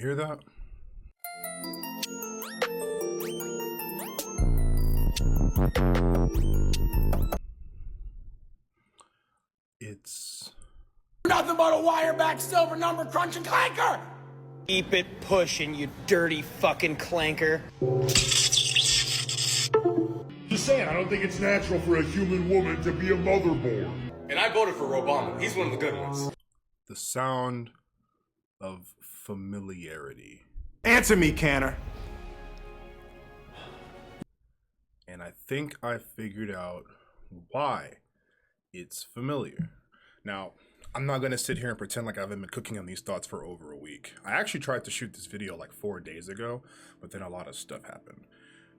hear that? It's nothing but a wire-back silver number crunching clanker! Keep it pushing, you dirty fucking clanker. Just saying, I don't think it's natural for a human woman to be a motherboard. And I voted for Obama. He's one of the good ones. the sound of familiarity. Answer me, Canner. And I think I figured out why it's familiar. Now, I'm not going to sit here and pretend like I've been cooking on these thoughts for over a week. I actually tried to shoot this video like 4 days ago, but then a lot of stuff happened.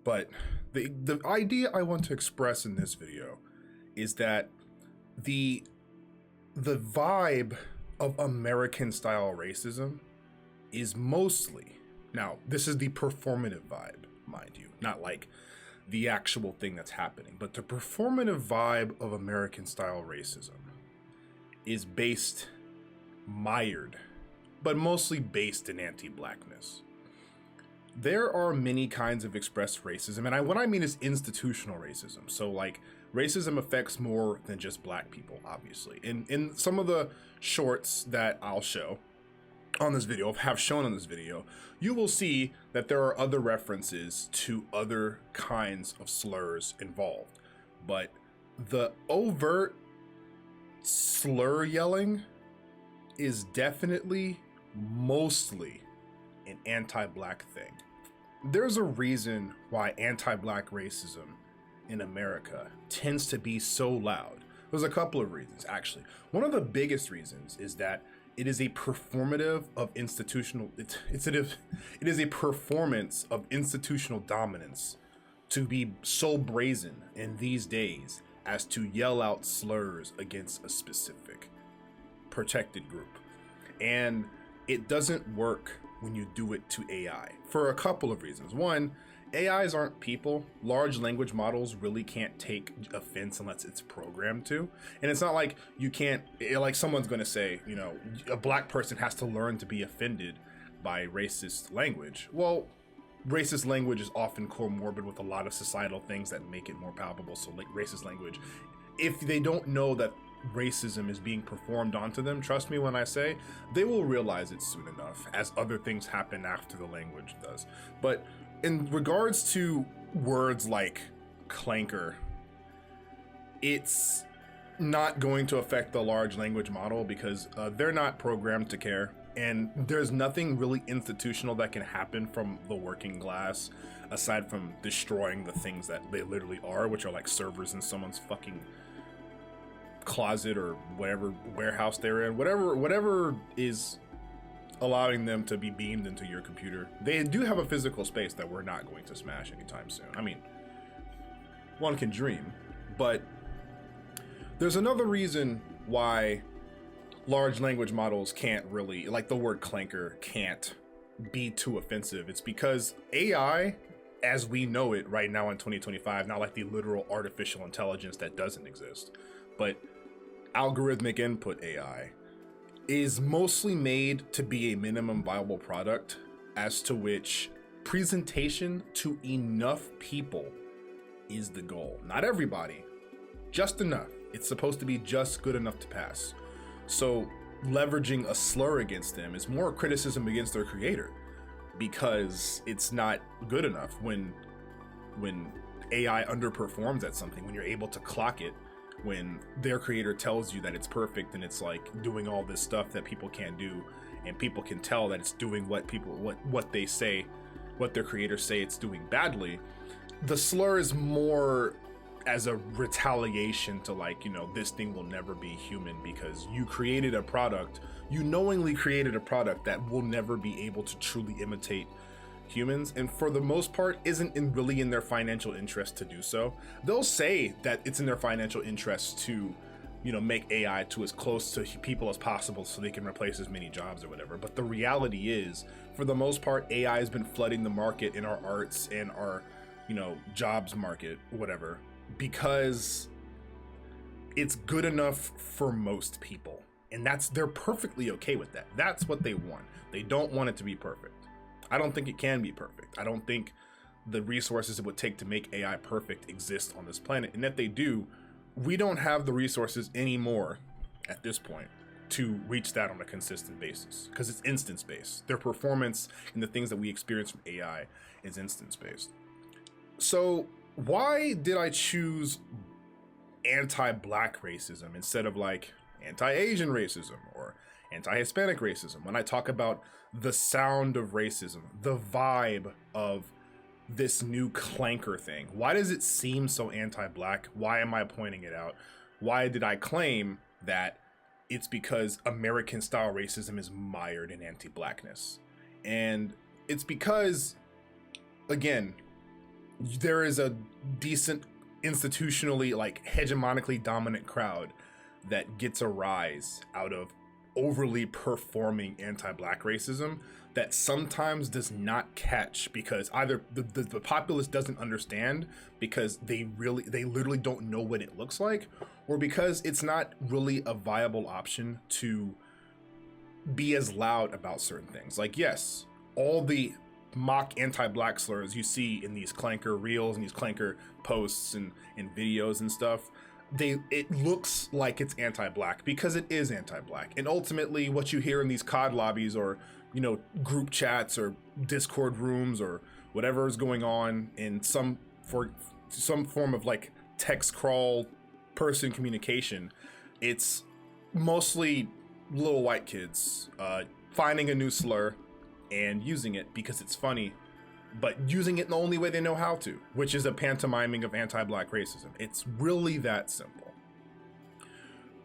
But the idea I want to express in this video is that the vibe of American style racism is mostly, now this is the performative vibe, mind you, not like the actual thing that's happening, but the performative vibe of American style racism is mired, but mostly based in anti-blackness. There are many kinds of expressed racism, and what I mean is institutional racism. So like racism affects more than just black people, obviously. In some of the shorts that I'll show on this video, have shown on this video, you will see that there are other references to other kinds of slurs involved. But the overt slur yelling is definitely mostly an anti-black thing. There's a reason why anti-black racism in America tends to be so loud. There's a couple of reasons, actually. One of the biggest reasons is that it is a performative of institutional, it is a performance of institutional dominance to be so brazen in these days as to yell out slurs against a specific protected group. And it doesn't work when you do it to AI for a couple of reasons. One, AIs aren't people. Large language models really can't take offense unless it's programmed to. And it's not like you can't, like someone's gonna say, you know, a black person has to learn to be offended by racist language. Well, racist language is often comorbid with a lot of societal things that make it more palpable. So like racist language, if they don't know that racism is being performed onto them, trust me when I say, they will realize it soon enough as other things happen after the language does. But in regards to words like clanker, it's not going to affect the large language model because they're not programmed to care. And there's nothing really institutional that can happen from the working class aside from destroying the things that they literally are, which are like servers in someone's fucking closet or whatever warehouse they're in, whatever is allowing them to be beamed into your computer. They do have a physical space that we're not going to smash anytime soon. I mean, one can dream, but there's another reason why large language models can't really, like the word clanker can't be too offensive. It's because AI, as we know it right now in 2025, not like the literal artificial intelligence that doesn't exist, but algorithmic input AI, is mostly made to be a minimum viable product, as to which presentation to enough people is the goal. Not everybody, just enough. It's supposed to be just good enough to pass. So leveraging a slur against them is more criticism against their creator, because it's not good enough when AI underperforms at something, when you're able to clock it, when their creator tells you that it's perfect and it's like doing all this stuff that people can't do, and people can tell that it's doing what they say, what their creators say it's doing badly. The slur is more as a retaliation to, like, you know, this thing will never be human because you created a product, you knowingly created a product that will never be able to truly imitate humans, and for the most part isn't really in their financial interest to do so. They'll say that it's in their financial interest to, you know, make AI to as close to people as possible so they can replace as many jobs or whatever. But the reality is, for the most part, AI has been flooding the market in our arts and our, you know, jobs market, whatever, because it's good enough for most people. And they're perfectly okay with that. That's what they want. They don't want it to be perfect. I don't think it can be perfect. I don't think the resources it would take to make AI perfect exist on this planet. And if they do, we don't have the resources anymore at this point to reach that on a consistent basis, because it's instance based. Their performance and the things that we experience from AI is instance based. So why did I choose anti-black racism instead of like anti-Asian racism or anti-Hispanic racism? When I talk about the sound of racism, the vibe of this new Clanker thing, why does it seem so anti-black? Why am I pointing it out? Why did I claim that it's because American style racism is mired in anti-blackness? And it's because, again, there is a decent institutionally, like hegemonically dominant crowd that gets a rise out of overly performing anti-black racism that sometimes does not catch, because either the populace doesn't understand because they literally don't know what it looks like, or because it's not really a viable option to be as loud about certain things. Like, yes, all the mock anti-black slurs you see in these Clanker reels and these Clanker posts and videos and stuff, it looks like it's anti-black because it is anti-black. And ultimately what you hear in these COD lobbies or, you know, group chats or Discord rooms or whatever is going on in some form of like text crawl person communication, it's mostly little white kids finding a new slur and using it because it's funny, but using it in the only way they know how to, which is a pantomiming of anti-black racism. It's really that simple.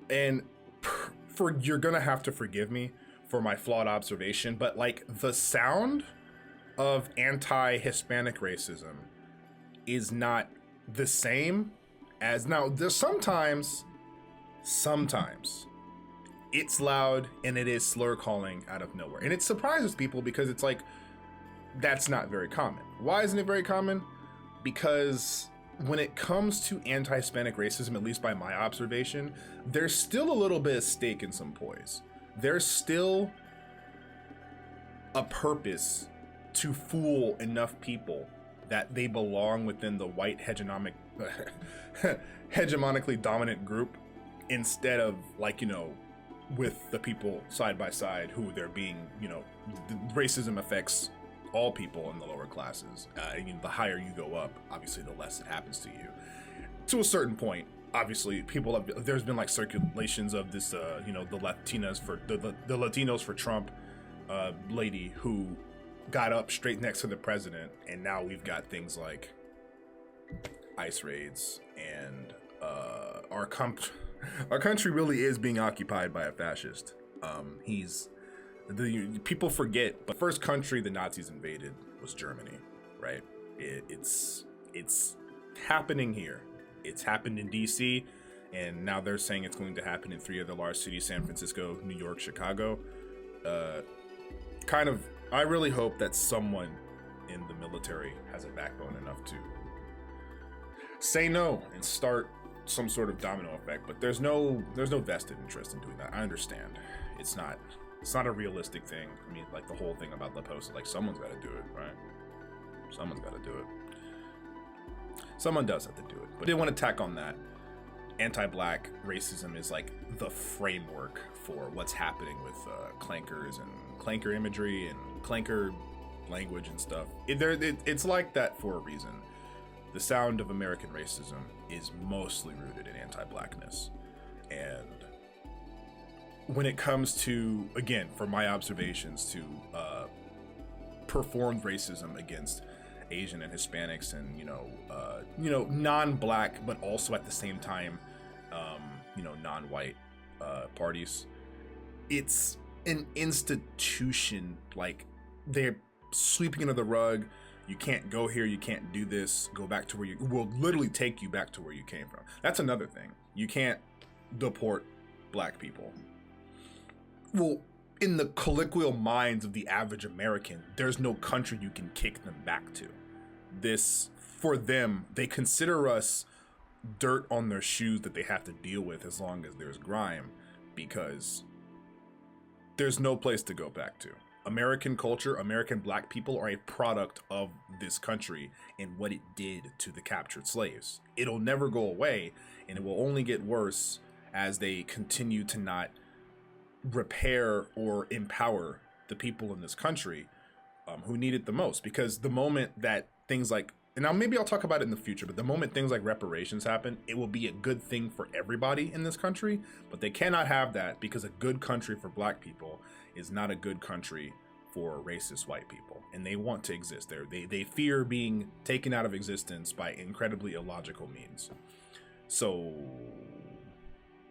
And you're gonna have to forgive me for my flawed observation, but like the sound of anti-Hispanic racism is not the same as, now there's sometimes it's loud and it is slur calling out of nowhere. And it surprises people because it's like, that's not very common. Why isn't it very common? Because when it comes to anti-Hispanic racism, at least by my observation, there's still a little bit of stake in some poise. There's still a purpose to fool enough people that they belong within the white hegemonically dominant group, instead of, like, you know, with the people side by side who they're being, you know, racism affects all people in the lower classes. The higher you go up, obviously the less it happens to you. To a certain point, obviously there's been like circulations of this, you know, the Latinos for Trump lady who got up straight next to the president, and now we've got things like ICE raids, and our country really is being occupied by a fascist. People forget, but the first country the Nazis invaded was Germany, right? It's happening here. It's happened in DC, and now they're saying it's going to happen in 3 other large cities: San Francisco, New York, Chicago. I really hope that someone in the military has a backbone enough to say no and start some sort of domino effect. But there's no vested interest in doing that. I understand. It's not a realistic thing. I mean, like the whole thing about the post is like, someone's got to do it, right? Someone's got to do it. Someone does have to do it. But I didn't want to tack on that. Anti-black racism is like the framework for what's happening with clankers and clanker imagery and clanker language and stuff. It's like that for a reason. The sound of American racism is mostly rooted in anti-blackness. And when it comes to, again, from my observations, to performed racism against Asian and Hispanics and, you know, non-black, but also at the same time, non-white parties, it's an institution. Like, they're sweeping under the rug. You can't go here, you can't do this, go back to where you will literally take you back to where you came from. That's another thing. You can't deport black people. Well, in the colloquial minds of the average American, there's no country you can kick them back to. This, for them, they consider us dirt on their shoes that they have to deal with as long as there's grime, because there's no place to go back to. American culture, American black people are a product of this country and what it did to the captured slaves. It'll never go away, and it will only get worse as they continue to not repair or empower the people in this country who need it the most. Because the moment that things like, and now maybe I'll talk about it in the future, but the moment things like reparations happen, it will be a good thing for everybody in this country, but they cannot have that, because a good country for black people is not a good country for racist white people, and they want to exist there. They fear being taken out of existence by incredibly illogical means. So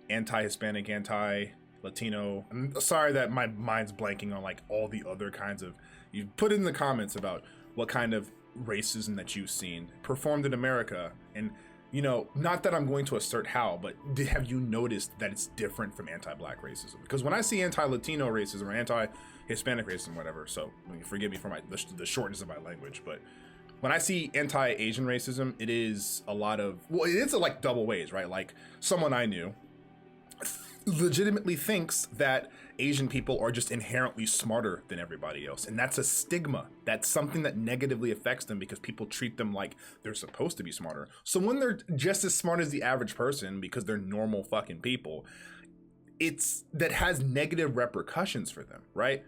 anti-Hispanic, anti-Latino, I'm sorry that my mind's blanking on like all the other kinds of, you put in the comments about what kind of racism that you've seen performed in America. And you know, not that I'm going to assert how, but have you noticed that it's different from anti-black racism? Because when I see anti-Latino racism or anti-Hispanic racism, whatever, so forgive me for the shortness of my language, but when I see anti-Asian racism, it is a lot of, well, it's like double ways, right? Like someone I knew legitimately thinks that Asian people are just inherently smarter than everybody else, and that's a stigma. That's something that negatively affects them because people treat them like they're supposed to be smarter. So when they're just as smart as the average person because they're normal fucking people, that has negative repercussions for them, right?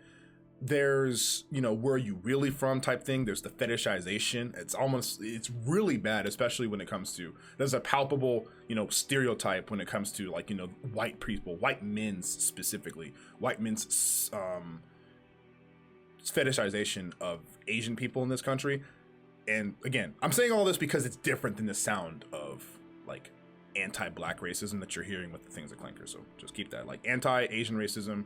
There's, you know, where are you really from type thing. There's the fetishization. It's really bad, especially when it comes to, there's a palpable, you know, stereotype when it comes to like, you know, white people, white men's specifically, white men's fetishization of Asian people in this country. And again, I'm saying all this because it's different than the sound of like anti-black racism that you're hearing with the things at Clanker. So just keep that, like anti-Asian racism.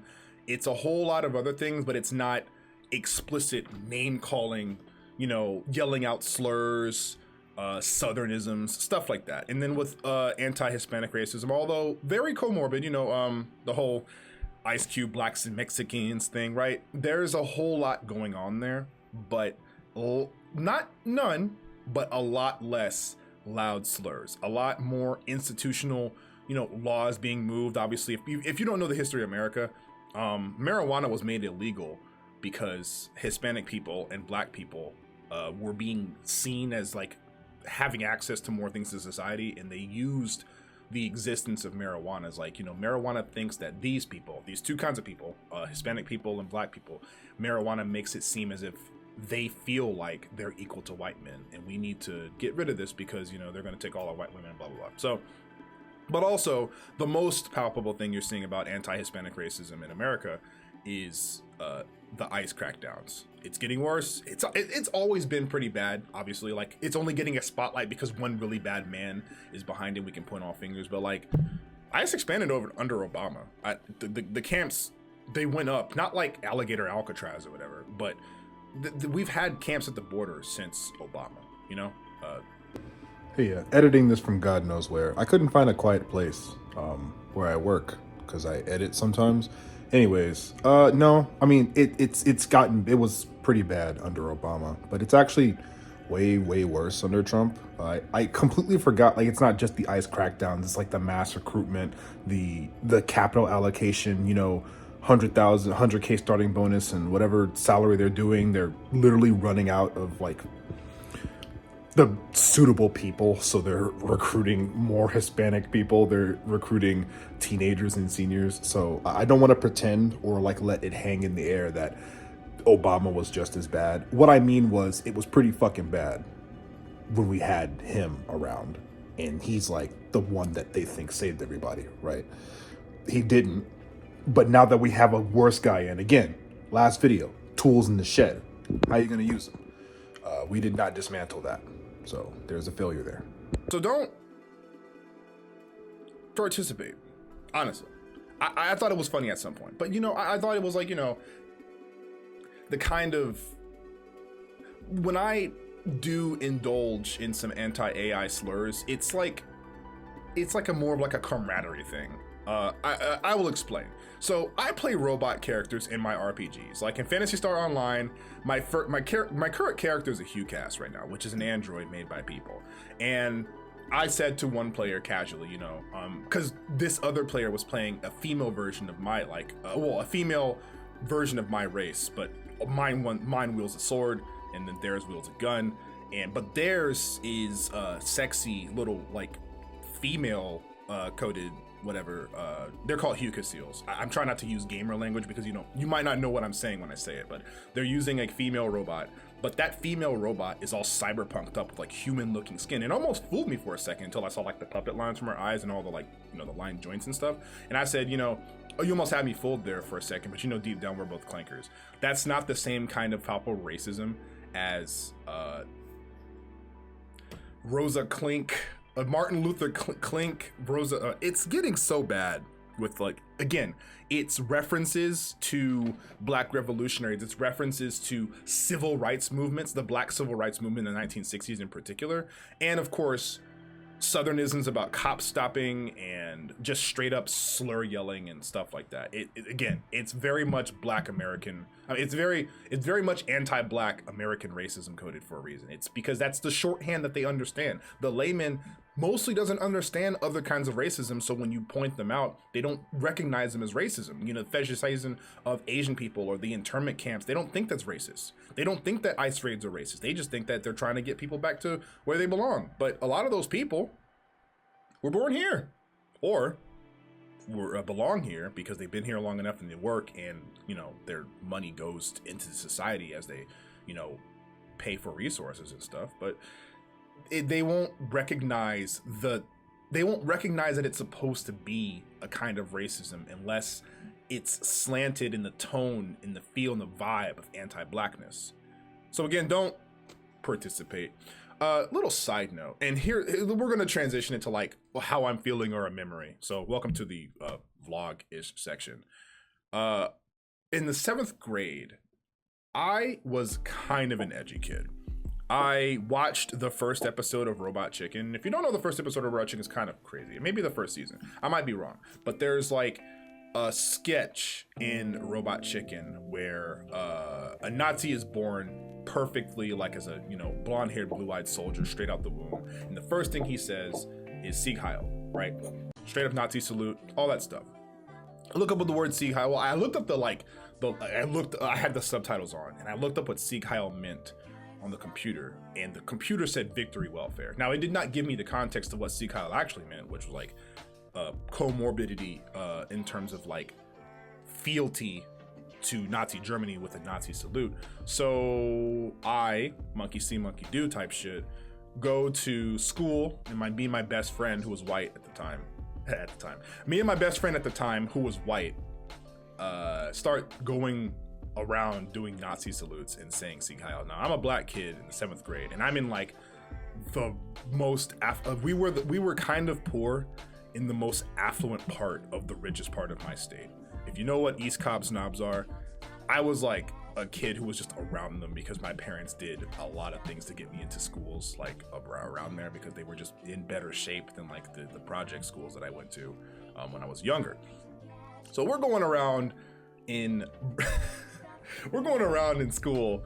It's a whole lot of other things, but it's not explicit name calling, you know, yelling out slurs, southernisms, stuff like that. And then with anti-Hispanic racism, although very comorbid, you know, the whole Ice Cube blacks and Mexicans thing, right? There's a whole lot going on there, but not none, but a lot less loud slurs, a lot more institutional, you know, laws being moved. Obviously, if you don't know the history of America, marijuana was made illegal because Hispanic people and black people were being seen as like having access to more things in society, and they used the existence of marijuana as like, you know, marijuana thinks that these people, these two kinds of people, Hispanic people and black people, marijuana makes it seem as if they feel like they're equal to white men, and we need to get rid of this because, you know, they're going to take all our white women, blah blah blah. So, but also the most palpable thing you're seeing about anti-Hispanic racism in America is the ICE crackdowns. It's getting worse. It's always been pretty bad. Obviously, like it's only getting a spotlight because one really bad man is behind it. We can point all fingers, but like ICE expanded under Obama. The camps, they went up, not like Alligator Alcatraz or whatever, but we've had camps at the border since Obama. You know. Hey, editing this from God knows where. I couldn't find a quiet place where I work because I edit sometimes. Anyways, no, I mean it was pretty bad under Obama, but it's actually way worse under Trump. I completely forgot, like, it's not just the ICE crackdowns, it's like the mass recruitment, the capital allocation, you know, 100K starting bonus and whatever salary they're doing, they're literally running out of like the suitable people, so they're recruiting more Hispanic people, they're recruiting teenagers and seniors. So I don't want to pretend or like let it hang in the air that Obama was just as bad. What I mean was, it was pretty fucking bad when we had him around, and he's like the one that they think saved everybody, right? He didn't. But now that we have a worse guy in, again, last video, tools in the shed, how are you going to use them? We did not dismantle that. So there's a failure there. So don't participate. Honestly, I thought it was funny at some point, but you know, I thought it was like, you know, the kind of, when I do indulge in some anti-AI slurs, it's like a more of like a camaraderie thing. I will explain. So I play robot characters in my RPGs. Like in Phantasy Star Online, my current character is a HuCast right now, which is an android made by people. And I said to one player casually, you know, because this other player was playing a female version of my, like, a female version of my race, but mine wields a sword, and then theirs wields a gun, but theirs is sexy little like female coded whatever. They're called Huka seals. I'm trying not to use gamer language because you might not know what I'm saying when I say it, but they're using a female robot. But that female robot is all cyberpunked up with like human looking skin. It almost fooled me for a second until I saw like the puppet lines from her eyes and all the like, the line joints and stuff. And I said, oh, you almost had me fooled there for a second, but deep down we're both clankers. That's not the same kind of palpable racism as Rosa Clink, Martin Luther Clink, Rosa. It's getting so bad with like, again, it's references to black revolutionaries, it's references to civil rights movements, the black civil rights movement in the 1960s in particular, and of course Southernisms about cop stopping and just straight up slur yelling and stuff like that. Again, it's very much black American. I mean, it's very much anti-black American racism coded for a reason. It's because that's the shorthand that they understand. The layman mostly doesn't understand other kinds of racism, so when you point them out, they don't recognize them as racism. The fetishizing of Asian people or the internment camps, they don't think that's racist. They don't think that ICE raids are racist. They just think that they're trying to get people back to where they belong. But a lot of those people were born here, or belong here because they've been here long enough and they work, and their money goes into society as they pay for resources and stuff. But they won't recognize that it's supposed to be a kind of racism unless it's slanted in the tone, in the feel, and the vibe of anti-blackness. So again, don't participate. Little side note, and here we're going to transition into like how I'm feeling or a memory. So welcome to the vlog-ish section. In the 7th grade, I was kind of an edgy kid. I watched the first episode of Robot Chicken. If you don't know, the first episode of Robot Chicken is kind of crazy. Maybe the first season. I might be wrong. But there's like a sketch in Robot Chicken where a Nazi is born perfectly like as a blonde-haired, blue-eyed soldier straight out the womb. And the first thing he says is Sieg Heil, right? Straight up Nazi salute, all that stuff. I look up the word Sieg Heil. Well, I looked up I had the subtitles on, and I looked up what Sieg Heil meant on the computer, and the computer said victory welfare. Now, it did not give me the context of what Sieg Heil actually meant, which was like comorbidity in terms of like fealty to Nazi Germany with a Nazi salute. So I, monkey see, monkey do type shit, go to school, and me and my best friend who was white at the time, me and my best friend at the time who was white, start going around doing Nazi salutes and saying Sieg Heil. Now, I'm a black kid in the 7th grade, and I'm in like the most we were kind of poor in the most affluent part of the richest part of my state. If you know what East Cobb snobs are, I was like a kid who was just around them because my parents did a lot of things to get me into schools like around there, because they were just in better shape than like the project schools that I went to when I was younger. So we're going around in school,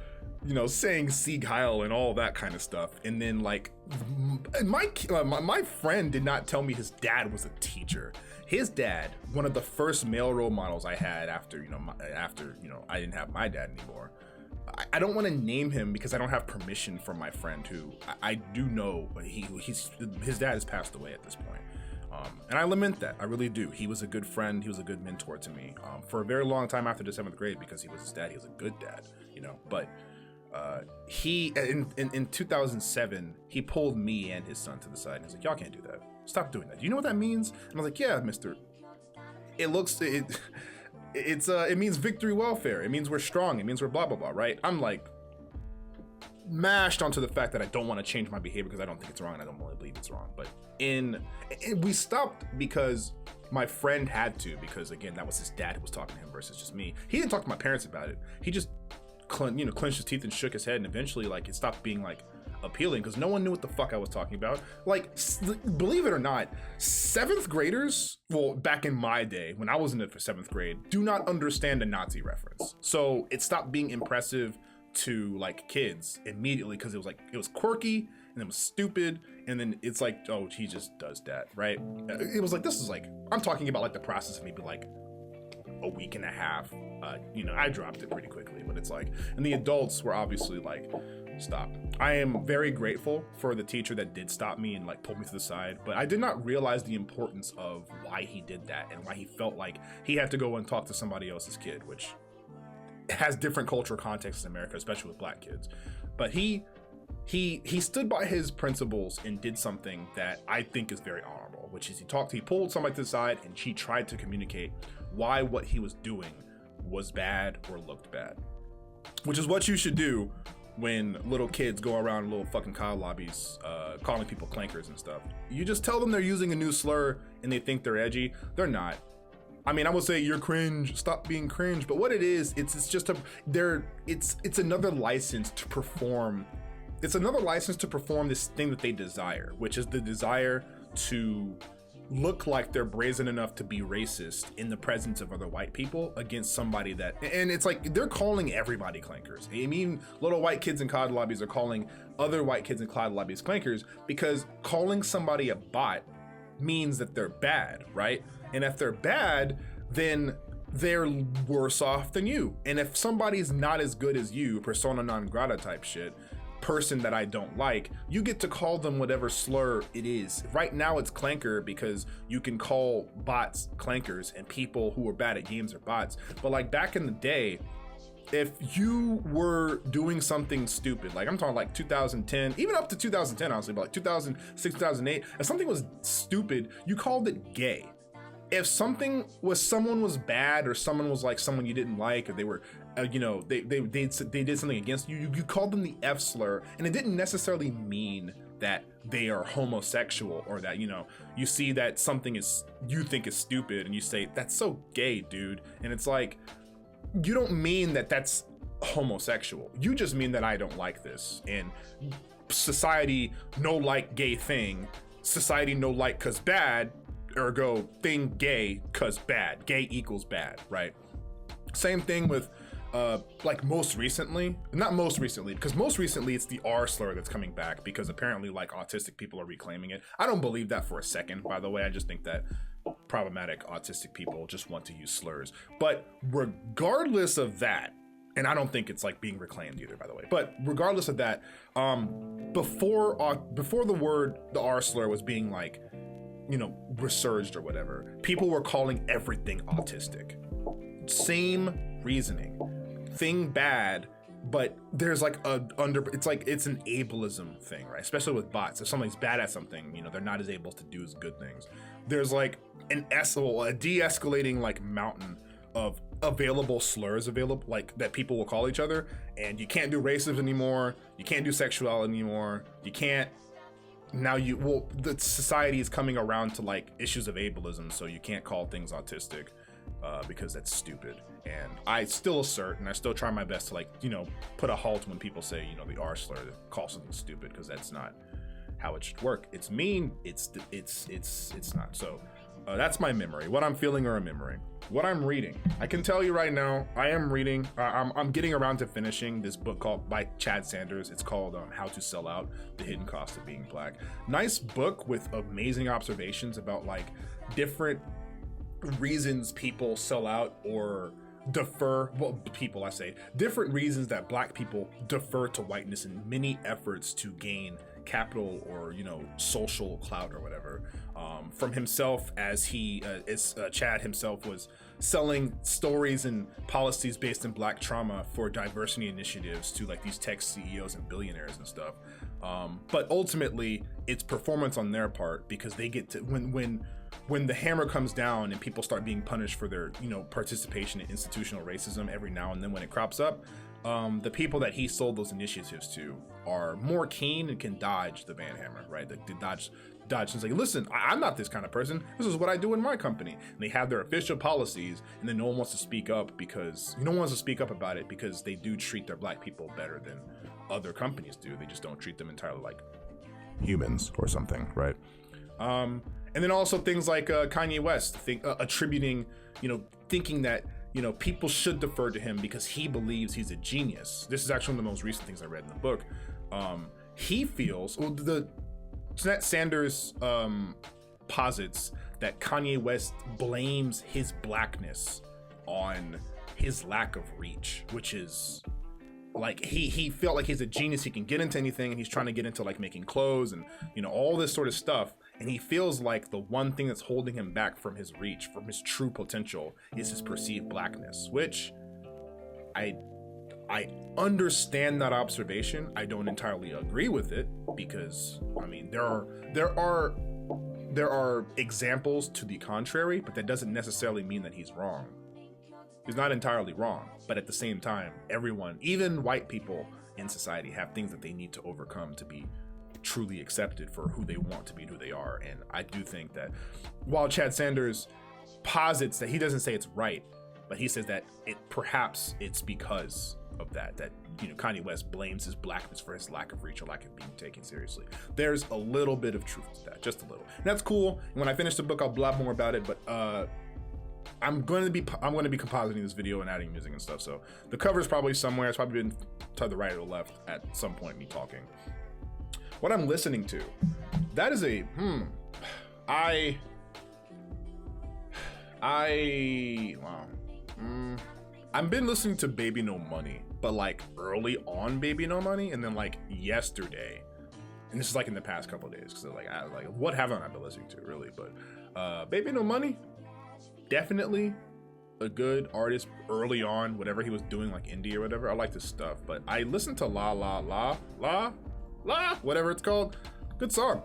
saying Sieg Heil and all that kind of stuff. And then like my friend did not tell me his dad was a teacher. His dad, one of the first male role models I had after I didn't have my dad anymore. I don't want to name him because I don't have permission from my friend, who I do know his dad has passed away at this point. And I lament that. I really do. He was a good friend. He was a good mentor to me for a very long time after the 7th grade, because he was his dad. He was a good dad, But he, in 2007, he pulled me and his son to the side and he's like, "Y'all can't do that. Stop doing that. Do you know what that means?" And I was like, "Yeah, mister. It means victory welfare. It means we're strong. It means we're blah, blah, blah," right? I'm like mashed onto the fact that I don't want to change my behavior because I don't think it's wrong and I don't really believe it's wrong. But we stopped because my friend had to, because again, that was his dad who was talking to him versus just me. He didn't talk to my parents about it. He just clenched his teeth and shook his head, and eventually like it stopped being like appealing because no one knew what the fuck I was talking about. Like, believe it or not, 7th graders, well, back in my day when I was in the 7th grade, do not understand a Nazi reference. So it stopped being impressive to like kids immediately because it was quirky and it was stupid, and then it's like, oh, he just does that, right? It was like, this is like, I'm talking about like the process of maybe like a week and a half. I dropped it pretty quickly, but it's like, and the adults were obviously like, stop. I am very grateful for the teacher that did stop me and like pulled me to the side, but I did not realize the importance of why he did that and why he felt like he had to go and talk to somebody else's kid, which has different cultural contexts in America, especially with black kids. But he stood by his principles and did something that I think is very honorable, which is he pulled somebody to the side and he tried to communicate why what he was doing was bad or looked bad, which is what you should do when little kids go around little fucking COD lobbies calling people clankers and stuff. You just tell them they're using a new slur and they think they're edgy. They're not. I mean, I would say you're cringe, stop being cringe, but what it is, it's just it's another license to perform. It's another license to perform this thing that they desire, which is the desire to look like they're brazen enough to be racist in the presence of other white people against somebody that, and it's like they're calling everybody clankers. I mean, little white kids in COD lobbies are calling other white kids in COD lobbies clankers because calling somebody a bot means that they're bad, right? And if they're bad, then they're worse off than you. And if somebody's not as good as you, persona non grata type shit, person that I don't like, you get to call them whatever slur it is. Right now it's clanker because you can call bots clankers and people who are bad at games are bots. But like back in the day, if you were doing something stupid, like I'm talking like 2010, even up to 2010, honestly, but like 2006, 2008, if something was stupid, you called it gay. If someone was bad or someone was like someone you didn't like, or they were, they did something against you, you called them the F slur, and it didn't necessarily mean that they are homosexual or that, you see that something you think is stupid and you say, that's so gay, dude. And it's like, you don't mean that that's homosexual. You just mean that I don't like this. And society no like gay thing, society no like cause bad, ergo thing gay cause bad. Gay equals bad, right? Same thing with like most recently, not most recently, because most recently it's the R slur that's coming back because apparently like autistic people are reclaiming it. I don't believe that for a second, by the way. I just think that problematic autistic people just want to use slurs. But regardless of that, and I don't think it's like being reclaimed either, by the way, but regardless of that, before the R slur was being like, resurged or whatever, people were calling everything autistic. Same reasoning. Thing bad, but there's like it's an ableism thing, right? Especially with bots. If somebody's bad at something, they're not as able to do as good things. There's like a de-escalating like mountain of available slurs like that people will call each other, and you can't do racism anymore, you can't do sexuality anymore, you can't. Now the society is coming around to like issues of ableism, so you can't call things autistic because that's stupid. And I still assert, and I still try my best to like, put a halt when people say, the R slur, call something stupid, because that's not how it should work. It's mean, it's not. So that's my memory. What I'm feeling or remembering. What I'm reading. I can tell you right now, I am reading, I'm getting around to finishing this book by Chad Sanders. It's called How to Sell Out, The Hidden Cost of Being Black. Nice book with amazing observations about like different reasons people sell out or defer, different reasons that black people defer to whiteness in many efforts to gain capital or social clout or whatever. From himself, as Chad himself was selling stories and policies based in black trauma for diversity initiatives to like these tech CEOs and billionaires and stuff. But ultimately it's performance on their part, because they get to, when the hammer comes down and people start being punished for their participation in institutional racism every now and then when it crops up, the people that he sold those initiatives to are more keen and can dodge the ban hammer, right? They dodge and say, listen, I'm not this kind of person. This is what I do in my company. And they have their official policies, and then no one wants to speak up about it because they do treat their black people better than other companies do. They just don't treat them entirely like humans or something, right? And then also things like Kanye West attributing, thinking that people should defer to him because he believes he's a genius. This is actually one of the most recent things I read in the book. He feels, Sanders posits that Kanye West blames his blackness on his lack of reach, which is like he felt like he's a genius, he can get into anything, and he's trying to get into like making clothes and all this sort of stuff, and he feels like the one thing that's holding him back from his reach, from his true potential, is his perceived blackness, which I understand that observation. I don't entirely agree with it, because I mean there are examples to the contrary, but that doesn't necessarily mean that he's wrong. He's not entirely wrong, but at the same time, everyone, even white people in society, have things that they need to overcome to be truly accepted for who they want to be and who they are. And I do think that while Chad Sanders posits that, he doesn't say it's right, but he says that perhaps it's because of that Kanye West blames his blackness for his lack of reach or lack of being taken seriously. There's a little bit of truth to that, just a little, and that's cool. And when I finish the book, I'll blab more about it, but I'm going to be compositing this video and adding music and stuff, so the cover is probably somewhere. It's probably been to the right or the left at some point, me talking. What I'm listening to, that is a I've been listening to Baby No Money, but like early on Baby No Money, and then like yesterday, and this is like in the past couple of days, because I was like, what haven't I been listening to really? But Baby No Money, definitely a good artist early on, whatever he was doing, like indie or whatever. I like his stuff, but I listened to La La La La La, whatever it's called. Good song.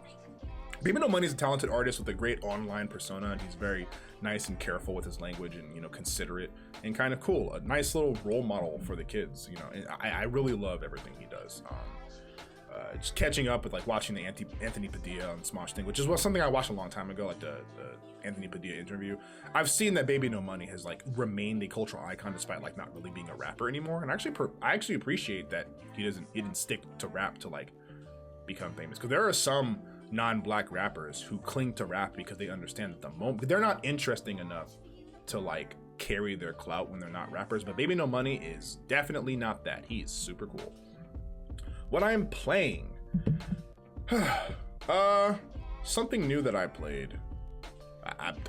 Baby No Money is a talented artist with a great online persona, and he's very nice and careful with his language, and considerate and kind of cool. A nice little role model for the kids, and I really love everything he does. Just catching up with like watching the Anthony Padilla on Smosh thing, which is something I watched a long time ago, like the Anthony Padilla interview. I've seen that Baby No Money has like remained a cultural icon despite like not really being a rapper anymore, and I actually appreciate that he didn't stick to rap to like become famous, because there are some non-black rappers who cling to rap because they understand that the moment they're not interesting enough to like carry their clout when they're not rappers. But Baby No Money is definitely not that. He's super cool. What I'm playing, something new that I played.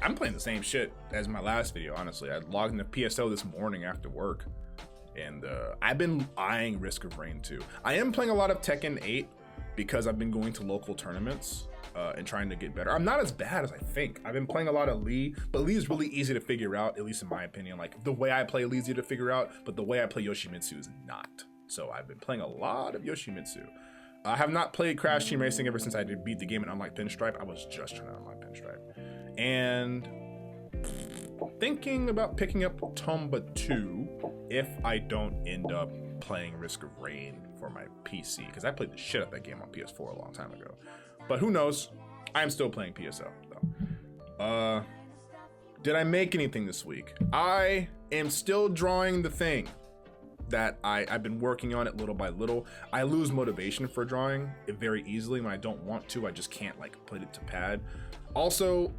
I'm playing the same shit as my last video, honestly. I logged into PSO this morning after work, and I've been eyeing Risk of Rain 2. I am playing a lot of Tekken 8 because I've been going to local tournaments and trying to get better. I'm not as bad as I think. I've been playing a lot of Lee, but Lee is really easy to figure out, at least in my opinion. Like, the way I play Lee is easy to figure out, but the way I play Yoshimitsu is not. So I've been playing a lot of Yoshimitsu. I have not played Crash Team Racing ever since I did beat the game in Unlock Pinstripe. I was just trying to unlock Pinstripe. And thinking about picking up Tomba 2 if I don't end up playing Risk of Rain for my PC, because I played the shit out of that game on PS4 a long time ago. But who knows? I'm still playing PSO though. Did I make anything this week? I am still drawing the thing that I've been working on it little by little. I lose motivation for drawing it very easily when I don't want to. I just can't like put it to pad. Also,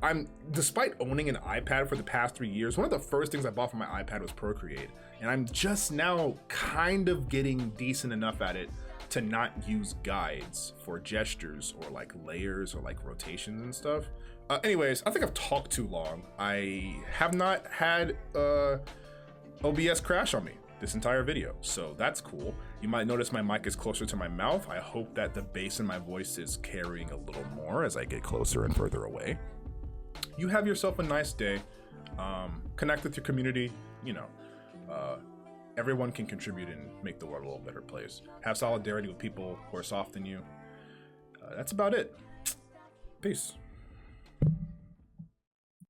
despite owning an iPad for the past 3 years, one of the first things I bought for my iPad was Procreate, and I'm just now kind of getting decent enough at it to not use guides for gestures or like layers or like rotations and stuff. Anyways, I think I've talked too long. I have not had OBS crash on me this entire video, so that's cool. You might notice my mic is closer to my mouth. I hope that the bass in my voice is carrying a little more as I get closer and further away. You have yourself a nice day. Connect with your community. Everyone can contribute and make the world a little better place. Have solidarity with people who are soft than you. That's about it. Peace.